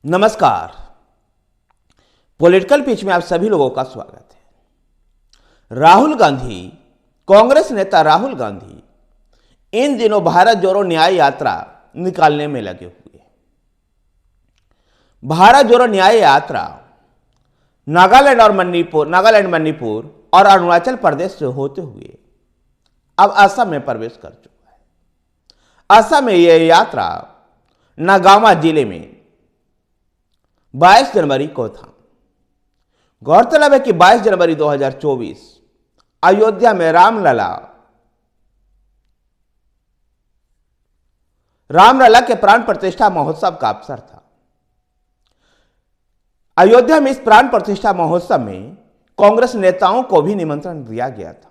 नमस्कार। Political pitch में आप सभी लोगों का स्वागत है। राहुल गांधी, कांग्रेस नेता राहुल गांधी इन दिनों भारत जोड़ो न्याय यात्रा निकालने में लगे हुए। भारत जोड़ो न्याय यात्रा नागालैंड, मणिपुर और अरुणाचल प्रदेश से होते हुए अब असम में प्रवेश कर चुका है। असम में यह यात्रा नागामा जिले में 22 जनवरी को था। गौरतलब है कि 22 जनवरी 2024 अयोध्या में रामलला के प्राण प्रतिष्ठा महोत्सव का अवसर था। अयोध्या में इस प्राण प्रतिष्ठा महोत्सव में कांग्रेस नेताओं को भी निमंत्रण दिया गया था,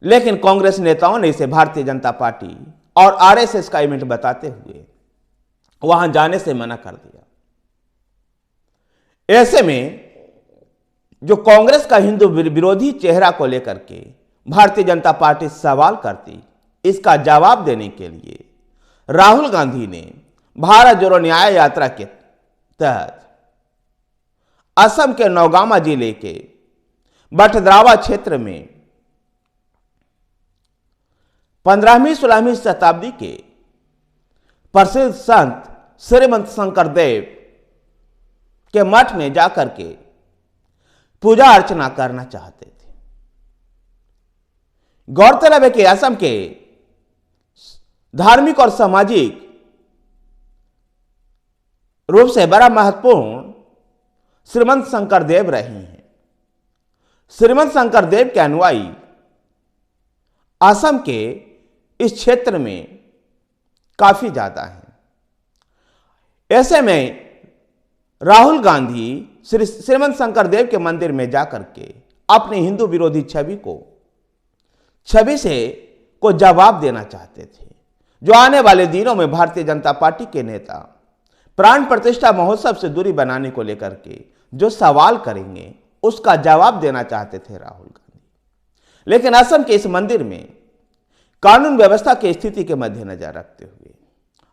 लेकिन कांग्रेस नेताओं ने इसे भारतीय जनता पार्टी और आरएसएस का इवेंट बताते हुए वहां जाने से मना कर दिया। ऐसे में जो कांग्रेस का हिंदू विरोधी चेहरा को लेकर के भारतीय जनता पार्टी सवाल करती, इसका जवाब देने के लिए राहुल गांधी ने भारत जोड़ो न्याय यात्रा के तहत असम के नौगामा जिले के बटद्रावा क्षेत्र में 15वीं-16वीं शताब्दी के प्रसिद्ध संत श्रीमंत शंकरदेव के मठ में जाकर के पूजा अर्चना करना चाहते थे। गौरतलब है कि असम के धार्मिक और सामाजिक रूप से बड़ा महत्वपूर्ण श्रीमंत शंकरदेव रहे हैं। श्रीमंत शंकरदेव के अनुयायी असम के इस क्षेत्र में काफी ज्यादा हैं। ऐसे में राहुल गांधी श्रीमंत शंकरदेव के मंदिर में जाकर के अपनी हिंदू विरोधी छवि से को जवाब देना चाहते थे, जो आने वाले दिनों में भारतीय जनता पार्टी के नेता प्राण प्रतिष्ठा महोत्सव से दूरी बनाने को लेकर के जो सवाल करेंगे उसका जवाब देना चाहते थे राहुल गांधी। लेकिन असम के इस मंदिर में कानून व्यवस्था की स्थिति के मद्देनजर रखते हुए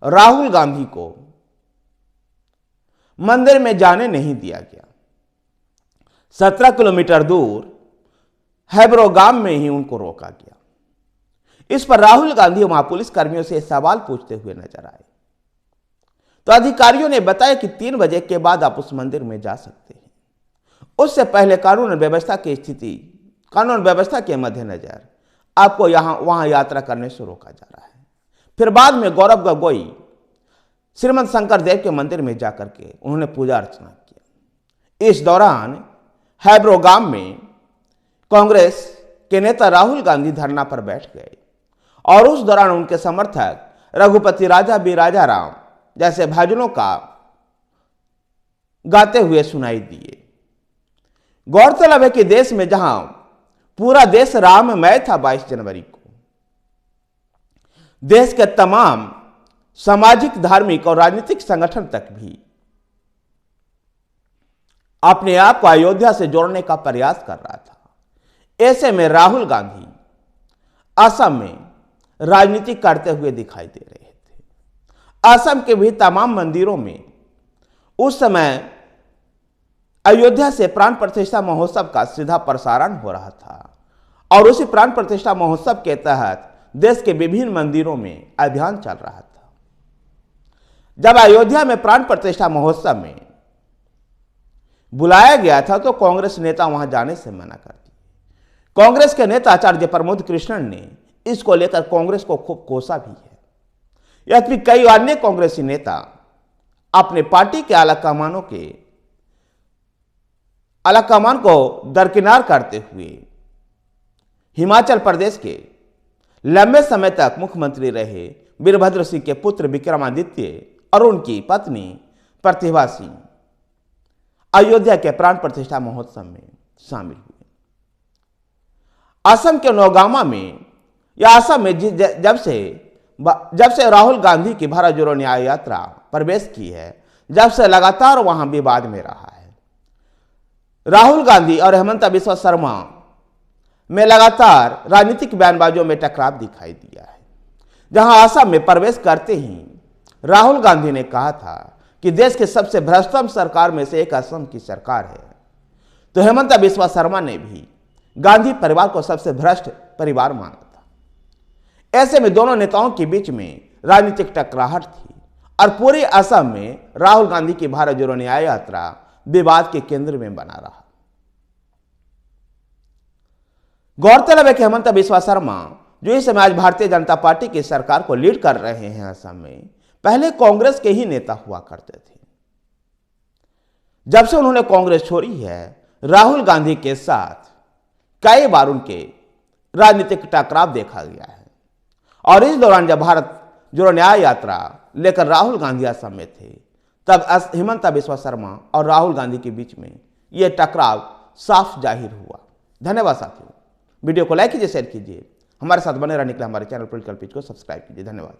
राहुल गांधी को मंदिर में जाने नहीं दिया गया। 17 किलोमीटर दूर हैब्रो गांव में ही उनको रोका गया। इस पर राहुल गांधी वहां पुलिस कर्मियों से सवाल पूछते हुए नजर आए, तो अधिकारियों ने बताया कि 3 बजे के बाद आप उस मंदिर में जा सकते हैं। उससे पहले कानून व्यवस्था के मद्देनजर आपको वहां यात्रा करने से रोका जा रहा है। फिर बाद में गौरव गोगोई श्रीमंत शंकरदेव के मंदिर में जाकर के उन्होंने पूजा अर्चना किया। इस दौरान हैब्रो गांव में कांग्रेस के नेता राहुल गांधी धरना पर बैठ गए और उस दौरान उनके समर्थक रघुपति राजा बी राजा राम जैसे भजनों का गाते हुए सुनाई दिए। गौरतलब है कि देश में जहां पूरा देश राममय था, 22 जनवरी को देश के तमाम सामाजिक, धार्मिक और राजनीतिक संगठन तक भी अपने आप को अयोध्या से जोड़ने का प्रयास कर रहा था। ऐसे में राहुल गांधी असम में राजनीति करते हुए दिखाई दे रहे थे। असम के भी तमाम मंदिरों में उस समय अयोध्या से प्राण प्रतिष्ठा महोत्सव का सीधा प्रसारण हो रहा था और उसी प्राण प्रतिष्ठा महोत्सव के तहत देश के विभिन्न मंदिरों में अभियान चल रहा था। जब अयोध्या में प्राण प्रतिष्ठा महोत्सव में बुलाया गया था तो कांग्रेस नेता वहां जाने से मना कर दिए। कांग्रेस के नेता आचार्य प्रमोद कृष्णन ने इसको लेकर कांग्रेस को खूब कोसा भी है। यद्यपि कई अन्य कांग्रेसी नेता अपने पार्टी के आला कमान को दरकिनार करते हुए हिमाचल प्रदेश के लंबे समय तक मुख्यमंत्री रहे वीरभद्र सिंह के पुत्र विक्रमादित्य और उनकी पत्नी प्रतिभा सिंह अयोध्या के प्राण प्रतिष्ठा महोत्सव में शामिल हुए। असम के नौगामा में या असम में जब से राहुल गांधी की भारत जोड़ो न्याय यात्रा प्रवेश की है, जब से लगातार वहां विवाद में रहा है। राहुल गांधी और हेमंत बिस्वा शर्मा में लगातार राजनीतिक बयानबाजियों में टकराव दिखाई दिया है। जहां असम में प्रवेश करते ही राहुल गांधी ने कहा था कि देश के सबसे भ्रष्टतम सरकार में से एक असम की सरकार है, तो हेमंत बिस्वा शर्मा ने भी गांधी परिवार को सबसे भ्रष्ट परिवार माना था। ऐसे में दोनों नेताओं के बीच में राजनीतिक टकराहट थी और पूरे असम में राहुल गांधी की भारत जोड़ो न्याय यात्रा विवाद के केंद्र में बना रहा। गौरतलब है कि हेमंत बिस्वा शर्मा, जो इस समय आज भारतीय जनता पार्टी की सरकार को लीड कर रहे हैं असम में, पहले कांग्रेस के ही नेता हुआ करते थे। जब से उन्होंने कांग्रेस छोड़ी है, राहुल गांधी के साथ कई बार उनके राजनीतिक टकराव देखा गया है और इस दौरान जब भारत जोड़ो न्याय यात्रा लेकर राहुल गांधी असम में थे, तब हेमंत बिस्वा शर्मा और राहुल गांधी के बीच में यह टकराव साफ जाहिर हुआ। धन्यवाद साथियों, वीडियो को लाइक कीजिए, शेयर कीजिए, हमारे साथ बने रहने के लिए हमारे चैनल पॉलिटिकल पेज को सब्सक्राइब कीजिए। धन्यवाद।